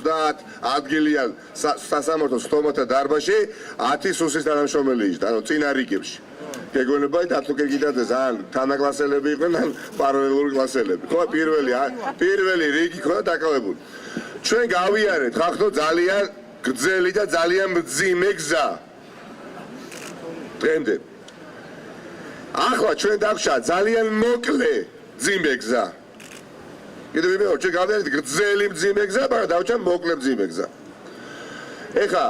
30 ადგილიან სასამართლო სტომათა დარბაზში 10 სუსის თანამშრომელი იჯდა, ანუ წინა რიგებში. გეგონებათ ათუკეგიდაძე ძალიან თანაკლასელები იყვნენ, ან პარალელური კლასელები. ხო, პირველი რიგი ხო დაკავებული. ჩვენ გავიარეთ ხახტო ძალიან გრძელი და ძალიან მძიმე გზა. დღემდე. ახლა ჩვენ დავშა ძალიან მოკლე მძიმე გზა. კიდევ ვიმეორ, ჩვენ გავიარეთ გრძელი მძიმე გზა, მაგრამ დავჭამ მოკლე მძიმე გზა. ეხლა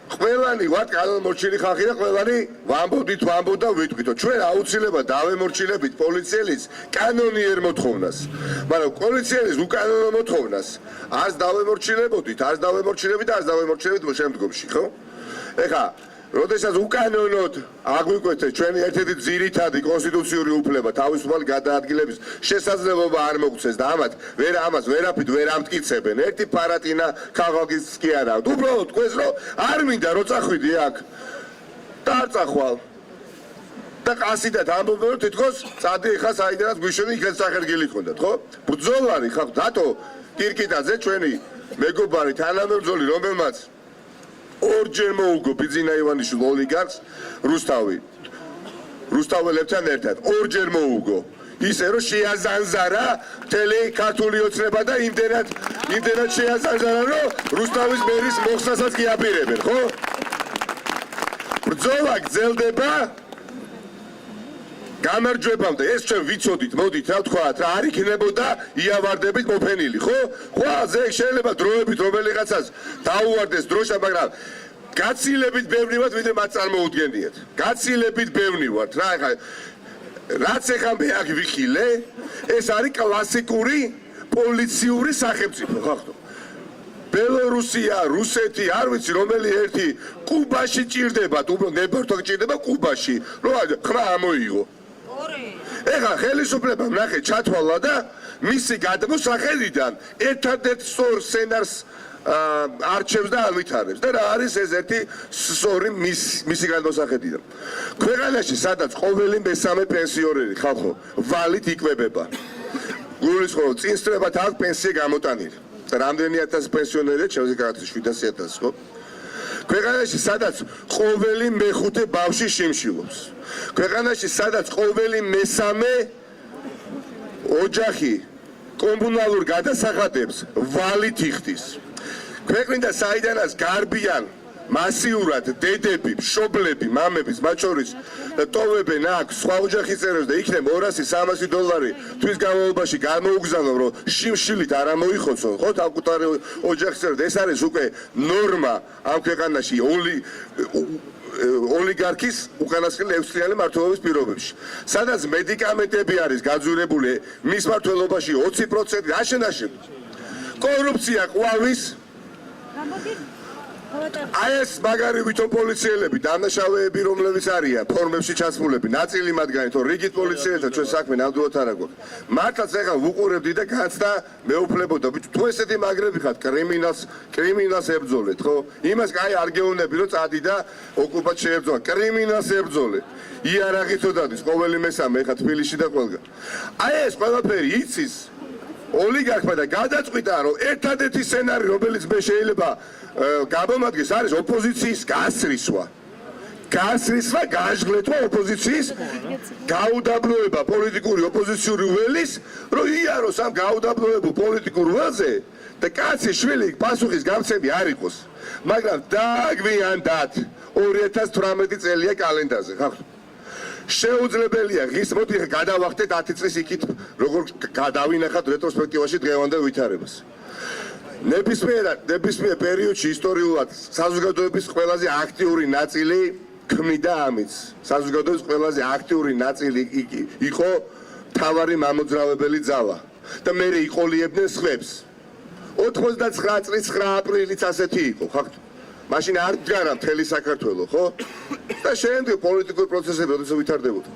ყველანი ვართ კანონმორჩილი ხალხი და ყველანი ვამბობდით და ვიტყვით, ჩვენ აუცილებლად დავემორჩილებით პოლიციელის კანონიერ მოთხოვნას, მაგრამ პოლიციელის უკანონო მოთხოვნას არც დავემორჩილებოდით, არც დავემორჩილებით შემდგომში, ხო? ეხლა როდესაც უკანონოდ აგვიკვეთეთ ჩვენი ერთ-ერთი ძირითადი კონსტიტუციური უფლება თავისუფალი გადაადგილების შესაძლებლობა არ მოგვცეს და ამას ვერაფრით ვერ ამტკიცებენ. ერთი პარატინა ქაღალდის კი არა. უბრალოდ ყვეს რომ არ მინდა რომ წახვიდი აქ. და არ წახვალ. და ყასიდად ამბობენ რომ თითქოს წადი ხა საიდანაც გვიშენი იქეთ სახერგილი თქონდათ, ხო? ბრძოლარი ხა დატო კირკიტაძე ჩვენი მეგობარი თანამებრძოლი რომელმაც ორჯერ მოუგო ბიძინა ივანიშვილ ოლიგარქს რუსთაველებთან ერთად ორჯერ მოუგო ისე რომ შეაზანზარა მთელი ქართული ოცნება და იმდენად შეაზანზარა რომ რუსთავის მერის მოხსნასაც კი აპირებენ ხო ბრძოლა გრძელდება გამარჯვებამდე ეს ჩვენ ვიცოდით მოდით რა ვთქვათ რა არ იქნებოდა იავარდებით მოფენილი ხო ყველაზე შეიძლება დროებით რომელიღაცას დაუვარდეს დროშა მაგრამ გაცილებით ბევრი ვართ ვიდრე მათ წარმოუდგენიათ გაცილებით ბევრი ვართ რა ეხა რაც ეხა მე აქ ვიხილე ეს არის კლასიკური პოლიციური სახელმწიფო ხახტო ბელორუსია, რუსეთი, არ ვიცი რომელი ერთი კუბაში ჭირდებათ, უბრალოდ ნებართვა ჭირდება კუბაში, რომ ხრა ამოიღო. ეხლა ხელისუფლებამ ნახე ჩათვალა და მისი გადმოსახედიდან ერთადერთ სწორ სცენარს არჩევს და ავითარებს და რა არის ეს ერთი სწორი მისი გადმოსახედიდან. ქვეყანაში სადაც ყოველი მესამე პენსიონერი ხალხო ვალით იკვებება. გულისხმობ წინსწრებათ აქვს პენსია გამოტანილი. რამდენი 1000 პენსიონერია შევზიგართ 700.000 ხო? ქვეყანაში სადაც ყოველი მეხუთე ბავშვი შიმშილობს. ქვეყანაში სადაც ყოველი მესამე ოჯახი კომუნალურ გადასახადებს ვალით იხდის. ქვეყნიდან საიდანაც გარბიან მასიურად დედები, მშობლები, მამების, მათ შორის ტოვებენ აქ სხვა ოჯახის წევრებს და იქნებ $200-300 თვის განმავლობაში გამოუგზავნონ რომ შიმშილით არ ამოიხოცონ ხო თავკუთარი ოჯახის წევრებს ეს არის უკვე ნორმა ამ ქვეყანაში ოლიგარქის უკანასკნელი 6 წლიანი მმართველობის პირობებში სადაც მედიკამენტები არის გაძვირებული მის მმართველობაში 20% აშენაშენ კორუფცია ყვავის აი ეს მაგარი ვითომ პოლიციელები დანაშაულები რომლებიც არიან ფორმებში ჩასმულები ნაწილი მათგანი თო რიგით პოლიციელებთან ჩვენ საქმე ნამდვილად არ აქვს მართლაც ეხლა ვუყურებდი და განცდა მეუფლებოდა თუ ესეთი მაგრები ხართ კრიმინალს ებრძოლეთ ხო იმას კაი არ გეუბნები რომ წადი და ოკუპად შეებრძოლა კრიმინალს ებრძოლე იარაღით ოდადის ყოველი მესამე ეხლა თბილისში და ყველგან აი ეს ყველაფერი იცის ოლიგარქმა და გადაწყვიტა რომ ერთადერთი სცენარი რომელიც მე შეიძლება გამომადგეს არის ოპოზიციის გასრისვა გაჟღლეთვა ოპოზიციის გაუდაბლოება პოლიტიკური ოპოზიციური ველის რომ იაროს ამ გაუდაბლოებულ პოლიტიკურ ველზე და კაცი შვილი პასუხის გამცემი არ იყოს მაგრამ დააგვიანდათ 2018 წელია კალენდარზე ხახტო შეუძლებელია ღირსმოდი გადავახდეთ 10 წლის იქით როგორ გადავინახავთ რეტროსპექტივაში დღევანდელ ვითარებას ნებისმიერ პერიოდში ისტორიულად საზოგადოების ყველაზე აქტიური ნაწილი ქმნიდა ამის საზოგადოების ყველაზე აქტიური ნაწილი იყო მთავარი მამოძრავებელი ძალა და მე იყოლიებდნენ სხვებს 99 წლის 9 აპრილიც ასეთი იყო ხახტო მაშინ არ დგარა მთელი საქართველო ხო და შემდეგ პოლიტიკური პროცესები როდესაც ვითარდებოდა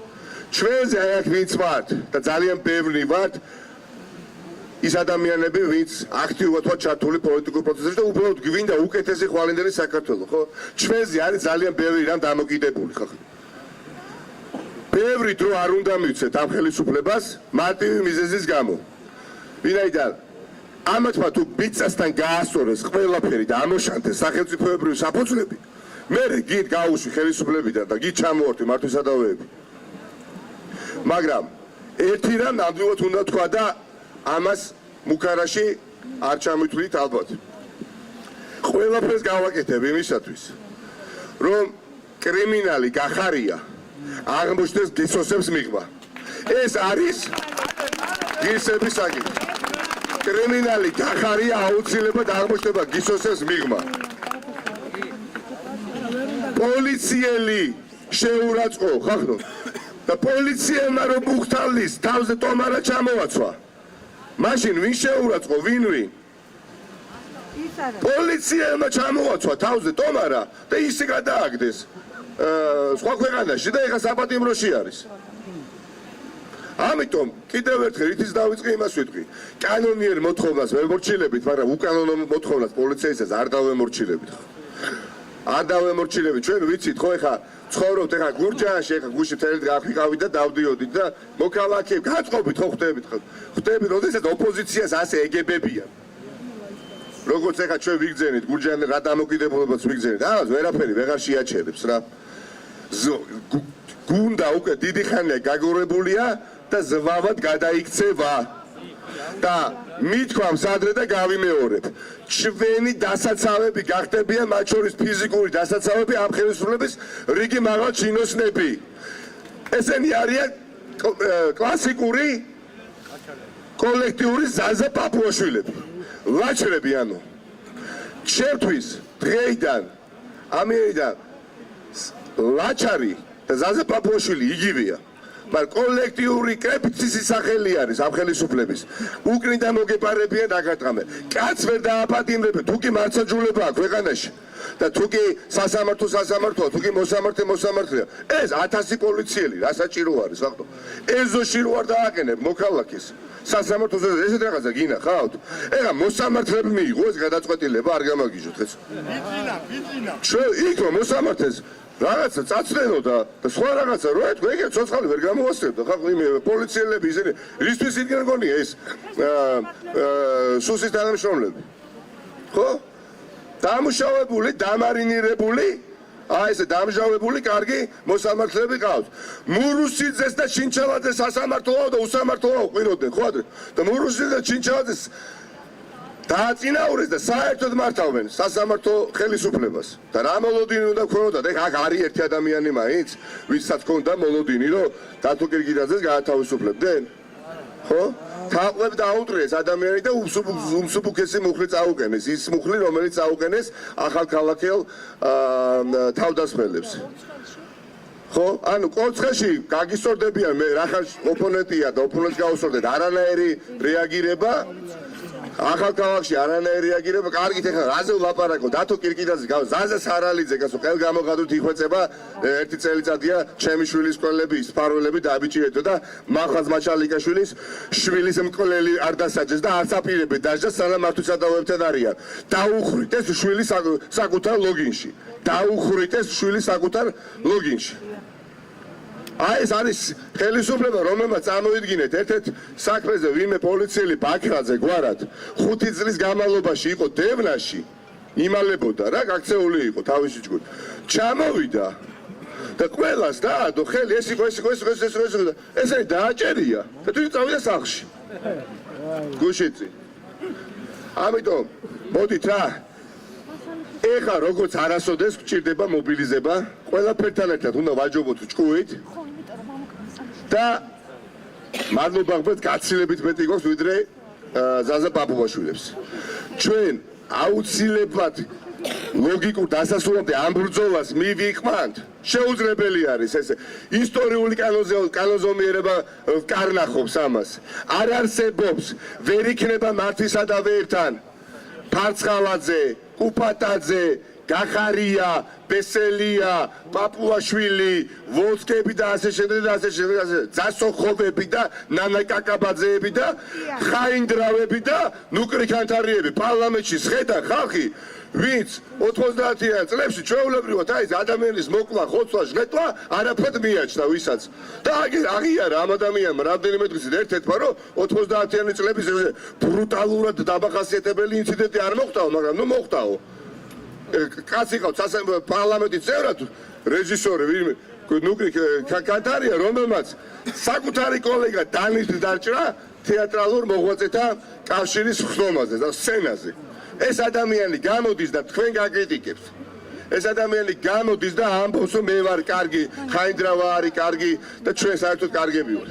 ჩვენზე აი აქ ვინც ვართ და ძალიან ბევრი ვართ ის ადამიანები ვინც აქტიურად ვართ ჩართული პოლიტიკურ პროცესებში და უბრალოდ გვინდა უკეთესი ხვალინდელი საქართველო ხო ჩვენზე არის ძალიან ბევრი რამ დამოკიდებული ხო ბევრი დრო არ უნდა მივცეთ ამ ხელისუფლებას მარტივი მიზეზის გამო ვინაიდან ამათმა თუ მიწასთან გაასწორეს ყველაფერი და ამოშანთეს სახელმწიფოებრივი საფუძვლები, მერე გით გაუშვი ხელისუფლებიდან და გით ჩამოვართვი მართლმსადავეები. მაგრამ ერთი რამ ნამდვილად უნდა თქვა და ამას მუქარაში არ ჩამithვლით ალბათ. ყველაფერს გავაკეთებ იმისათვის, რომ კრიმინალი გახარია აღმოჩნდეს გისოსებს მიღმა. ეს არის გისების საკითხი. კრიმინალი გახარია აუცილებლად აღმოჩნდება გისოსებს მიღმა. პოლიციელი შეურაცხო ხახნო და პოლიციელმა რომ უხთავლის თავზე ტომარა ჩამოვაცვა. მაშინ ვინ შეურაცხო ვინ? პოლიციელმა ჩამოვაცვა თავზე ტომარა და ისე გადააგდეს სხვა ქვეყანაში და ეხა საპატიმროში არის. ამიტომ კიდევ ერთხელ ითის დავიწყე იმას ვიტყვი. კანონიერ მოთხოვნას ვემორჩილებით, მაგრამ უკანონო მოთხოვნას პოლიციისას არ დავემორჩილებით. არ დავემორჩილებით. ჩვენ ვიცით ხო ეხა ცხოვრობთ ეხა გურჯაანში, ეხა გუშინ მთელი დღე აღვიყავით და დავდიოდით და მოქალაქეები გაწყობით ხო ხვდებით, როდესაც ოპოზიციას ასე ეგებებიან. როგორც ეხა ჩვენ ვიგზენით გურჯაანზე რა დამოკიდებულებას ვიგზენით, ამას ვერაფერი ვეღარ შეაჩერებს რა. გუნდა უკვე დიდი ხანია გაგორებულია და ზვავად გადაიქცევა. და მithქვამს ადრე და გავიმეორებ. ჩვენი დასაცავები გახდებიან მათ შორის ფიზიკური დასაცავები ამ ხელისუფლების რიგი მაღალ ჩინოსნები. ესენი არიან კლასიკური კოლექტიური ზაზა პაპუაშვილები. ლაჩრები ანუ. ჩემთვის დღეიდან ამერიდან ლაჩარი და ზაზა პაპუაშვილი იგივეა. მაგრამ კოლექტიური კრეფცის სახელი არის ამ ხელისუფლების. უკნიდან მოგეპარებიან დაგატყამენ. კაც ვერ დააპატიმრებენ, თუ კი მართლმსაჯულება აქვს ქვეყანაში და თუ კი სასამართლოა, თუ კი მოსამართლეა. ეს 1000 პოლიციელი რა საჭირო არის, ხახტო. ეზოში რო არ დააყენებ მოქალაქეს. სასამართლოზე ესეთ რაღაცა გინახავთ? ეხა მოსამართლეები მიიღო ეს გადაწყვეტილება არ გამაგიჟოთ ეს. ჩვენ იქ რომ მოსამართლეს რაღაცა წაცდენო და სხვა რაღაცა რო ეთქვა, ეგ ცოცხალი ვერ გამოასწრებდა ხახ იმ პოლიციელები ისინი რისთვის იდგნენ გონია ეს სუსის თანამშრომლები. ხო? დამუშავებული, დამარინირებული, ესე დამჟავებული კარგი მოსამართლეები ყავთ. მურუსიძეს და ჩინჩალაძეს სასამართლოა და უსამართლოა ყვინოდნენ, ხო ადრე? და მურუსიძეს და ჩინჩალაძეს დააწინაურეს და საერთოდ მართავენ სასამართლო ხელისუფლებას. და რა მოლოდინი უნდა ქონოდა? ეხა აქ არის ერთი ადამიანი მაინც, ვისაც ქონდა მოლოდინი, რომ დათო კირკირაძეს გაათავისუფლებდნენ? ხო? თაყვებ დაუტრიეს ადამიანი და უმსუბუქესი მუხლი წაუყენეს, ის მუხლი, რომელიც წაუყენეს ახალქალაქელ თავდასხმელებს. ხო? ანუ კოცხეში გაგისწორდებიან, მე რახან ოპონენტია და ოპონენტს გავუსწორდეთ, არანაირი რეაგირება ახალქალაქში არანაირი რეაგირება, კარგით ეხლა რაზე ვლაპარაკო, დათო კირკირაძე გავს, ზაზა სარალიძე გასო, ყველგამოღადვრით იხვეწება ერთი წელიწადია ჩემი შვილის კოლები, სფარველები დააბიჭირეთო და მახაზ მაჩალიკაშვილის შვილის მკვლელი არ დასაჯეს და არც აპირებენ დაჟდა სანამ მართლმსადავეებთან არიან. დაუხრით ეს შვილი საკუთარ ლოგინში. დაუხრით ეს შვილი საკუთარ ლოგინში. ეს არის ხელისუფლება, რომელმაც წარმოიდგინეთ ერთ-ერთ საქმეზე ვინმე პოლიციელი ბაქრაძე გვარად 5 წლის განმავლობაში იყო დევნაში, იმალებოდა რა, გაქცეული იყო თავისი ჯგუფი. ჩამოვიდა და ყველას დაადო ხელი, ეს იყო ესენი დააჭერია და თუ წავიდა სახლში. გუშინწი. ამიტომ მოდით რა ეხა როგორც არასოდეს გჭირდება მობილიზება, ყველაფერთან ერთად უნდა ვაჯობოთ ჭკუით და მადლობა გქონდეთ გაცილებით მეტი გვაქვს ვიდრე ზაზა პაპუაშვილებს. ჩვენ აუცილებლად ლოგიკურ დასასრულამდე ამ ბრძოლას მივიყვანთ. შეუძლებელი არის ეს ისტორიული კანონზომიერება კარნახობს ამას. არ არსებობს, ვერ იქნება მართლმსადავეებთან ფარცხალაძე, კუპატაძე, გახარია, პესელია, პაპუაშვილი, ვოლსკები და ასე შემდეგ და ასე შემდეგ, ძასოხობები და ნანა კაკაბაძეები და ხაინდრავები და ნუკრი ქანთარიები პარლამენტში შედან ხალხი ვინც 90-იან წლებში ჩვეულებრივად აი ადამიანის მოკლა, ხოცვა, ჟღეტვა არაფრად მიაჩნდა ვისაც. და აღიარა ამ ადამიანმა რამდენიმე დღის ერთ-ერთმა რომ 90-იანი წლების ბრუტალურად დამახასიათებელი ინციდენტი არ მოხდაო, მაგრამ ნუ მოხდაო. კაცი ყავს პარლამენტის წევრად რეჟისორი ვინმე ნუკრი ქანთარია რომელმაც საკუთარი კოლეგა დაჭრა თეატრალურ მოღვაწეთა კავშირის ხდომაზე და სცენაზე. ეს ადამიანი გამოდის და თქვენ გაკრიტიკებს. ეს ადამიანი გამოდის და ამბობს რომ მე ვარ კარგი, ხაინდრავა არის კარგი და ჩვენ საერთოდ კარგები ვართ.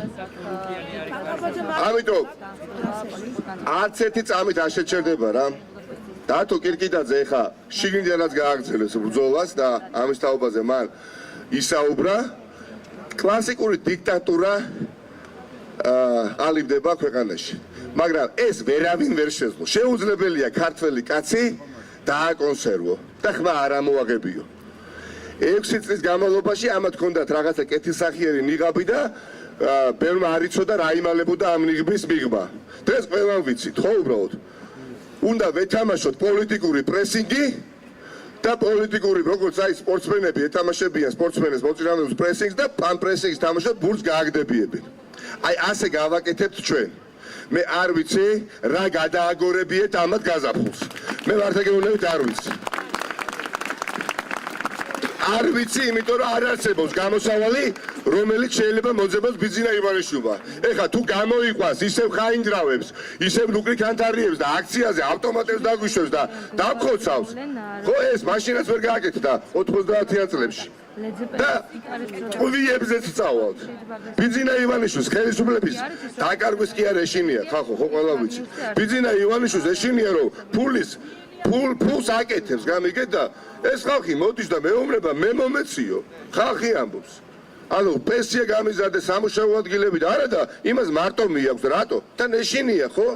ამიტომ არც ერთი წამით არ შეჩერდება რა. დათო კირკიდაძე ეხა შიგნიდანაც გააგრძელებს ბრძოლას და ამის თაობაზე მან ისაუბრა. კლასიკური დიქტატურა ალივდება ქვეყანაში. მაგრამ ეს ვერავინ ვერ შეძლო. შეუძლებელია ქართველი კაცი დააკონსერვო და ხმა არ ამოაღებიო. 6 წლის განმავლობაში ამათ ჰქონდათ რაღაცა კეთილსახიერი ნიღაბი და ბევრმა არ იცოდა რა იმალებოდა ამ ნიღბის მიღმა. დღეს ყველამ ვიცით, ხო უბრალოდ. უნდა ვეთამაშოთ პოლიტიკური პრესინგი და პოლიტიკური როგორც აი სპორტსმენები ეთამაშებიან სპორტსმენებს მოწინააღმდეგეს პრესინგს და ამ პრესინგს თამაშობ ბურთს გააგდებიებენ. აი ასე გავაკეთებთ ჩვენ. მე არ ვიცი რა გადააგორებიეთ ამათ გაზაფხულს. მე მართლაც არ ვიცი. არ ვიცი, იმიტომ რომ არ არსებობს გამოსავალი, რომელიც შეიძლება მოძებნოს ბიძინა ივანიშვილმა. ეხლა თუ გამოიყვანს ისევ ხაინდრავებს, ისევ ნუკრი ქანთარიებს და აქციაზე ავტომატებს დაგვიშვებს და დაგხოცავს. ხო ეს მაშინაც ვერ გააკეთდა 90-იან წლებში. და ტყუიებზეც წავალთ. ბიძინა ივანიშვილს ხელისუფლების დაკარგვის კი არ ეშინია, ხალხო, ხო ყველა ვიცით. ბიძინა ივანიშვილს ეშინია რომ ფულს აკეთებს, გამიგეთ და ეს ხალხი მოდის და მეუბნება მე მომეციო. ხალხი ამბობს. ანუ პენსია გამიზარდეს სამუშაო ადგილები და არა და იმას მარტო მიაქვს რატო? თან ეშინია ხო?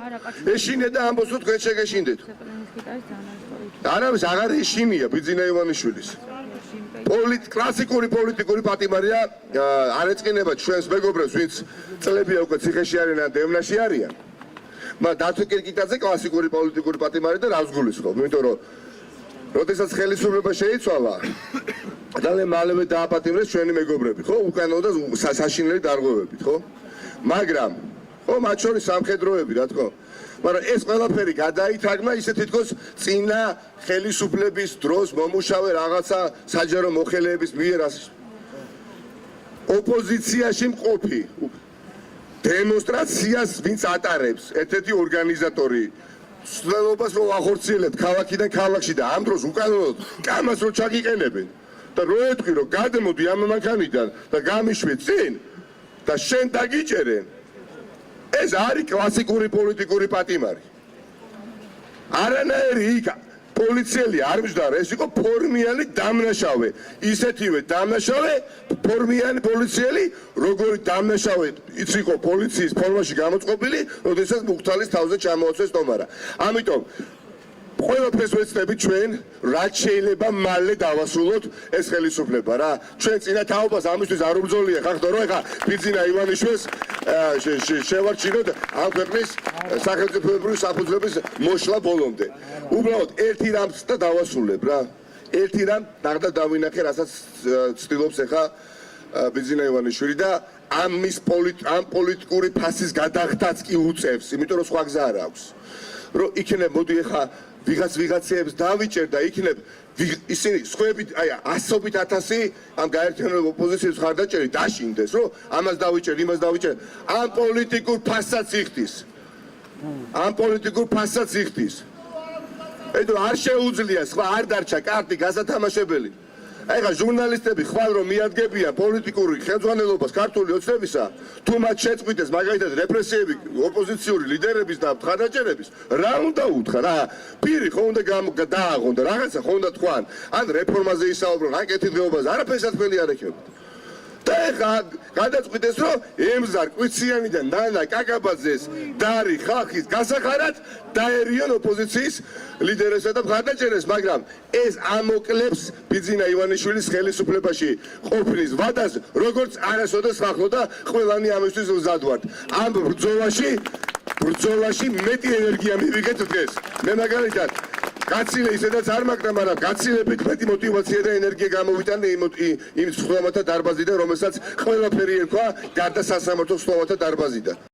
ეშინია და ამბობს რომ თქვენ შეგეშინდეთ. არავის აღარ ეშინია ბიძინა ივანიშვილის. კლასიკური პოლიტიკური პატიმარია არ ეწყინება ჩვენს მეგობრებს, ვინც წლებია უკვე ციხეში არიან და დევნაში არიან. მაგრამ დათო კირკიდაძე კლასიკური პოლიტიკური პატიმარი და რას გულისხმობ? იმიტომ რომ როდესაც ხელისუფლება შეიცვალა, ძალიან მალევე დააპატიმრეს ჩვენი მეგობრები, ხო? უკანონო და საშინელი დარღვევებით, ხო? მაგრამ ხო მათ შორის სამხედროები, რა თქმა უნდა. მაგრამ ეს ყველაფერი გადაითარგმნა ისე თითქოს წინა ხელისუფლების დროს მომუშავე რაღაცა საჯარო მოხელეების მიერ ოპოზიციაში მყოფი დემონსტრაციას ვინც ატარებს ერთ-ერთი ორგანიზატორი ცდილობას რომ ახორციელებთ ქალაქიდან ქალაქში და ამ დროს უკანონოდ კამას რო ჩაგიყენებენ და რო ეთქვი რომ გადმოდი ამ მანქანიდან და გამიშვი წინ და შენ დაგიჭერენ ეს არის კლასიკური პოლიტიკური პატიმარი. არანაირი იქ პოლიციელი არ მჯდარა, ეს იყო ფორმიანი დამნაშავე. ისეთივე დამნაშავე, ფორმიანი პოლიციელი, როგორი დამნაშავე იყო პოლიციის ფორმაში გამოწყობილი, როდესაც მუხთალის თავზე ჩამოაცვეს სტომარა. ამიტომ ყველაფერს ვეცდებით ჩვენ, რაც შეიძლება მალე დავასრულოთ ეს ხელისუფლება რა. ჩვენ წინა თაობას ამისთვის არ უბრძოლია ხახტო რომ ეხა ბიძინა ივანიშვილს შევარჩინოთ ამ ქვეყნის სახელმწიფოებრივი საფუძვლების მოშლა ბოლომდე. უბრალოდ ერთი რამს და დავასრულებ რა. ერთი რამ დაღდა დავინახე, რასაც ცდილობს ეხა ბიძინა ივანიშვილი და ამ პოლიტიკური ფასის გადახდაც კი უწევს, იმიტომ რომ სხვა გზა არ აქვს. რომ იქნებ მოდი ეხა ვიღაცებს დავიჭერ და იქნებ ისინი სხვაებით აი ასობით ათასი ამ გაერთიანებულ ოპოზიციის ხარდაჭერი დაშინდეს რომ ამას დავიჭერ იმას დავიჭერ ამ პოლიტიკურ ფასსაც იხდის ედო არ შეუძლია სხვა არ დარჩა კარტი გასათამაშებელი აი ხა ჟურნალისტები ხვალ რომ მიადგებიან პოლიტიკური ხელმძღვანელობას ქართული ოცნებისა თუ მათ შეწყვიტეს მაგალითად რეპრესიები ოპოზიციური ლიდერების და მხარდაჭერების რა უნდა უთხრა რა პირი ხო უნდა დააღონ და რაღაცა ხო უნდა თქვან ან რეფორმაზე ისაუბრონ ან კეთილდღეობაზე არაფერსად ფელი არ ექნებათ და ეხლა გადაწყვიტეს რომ ემზარ კვიციანიდან ნანა კაკაბაძეს დარი ხალხის გასახარად დაერიონ ოპოზიციის ლიდერებსა და მხარდაჭერებს, მაგრამ ეს ამოკლებს ბიძინა ივანიშვილის ხელისუფლებაში ყოფნის ვადას, როგორც არასოდეს ხახლოდა ყველანი ამისთვის მზად ვართ. ამ ბრძოლაში მეტი ენერგია მივიღეთ დღეს. მე მაგალითად გაცილე ისედაც არ მაგდა, მაგრამ გაცილებით მეტი мотиваცია და ენერგია გამოვიტანე იმ სხდომათა დარბაზიდან, რომელსაც ყველაფერი ერქვა გარდა სასამართლო სხდომათა დარბაზიდან.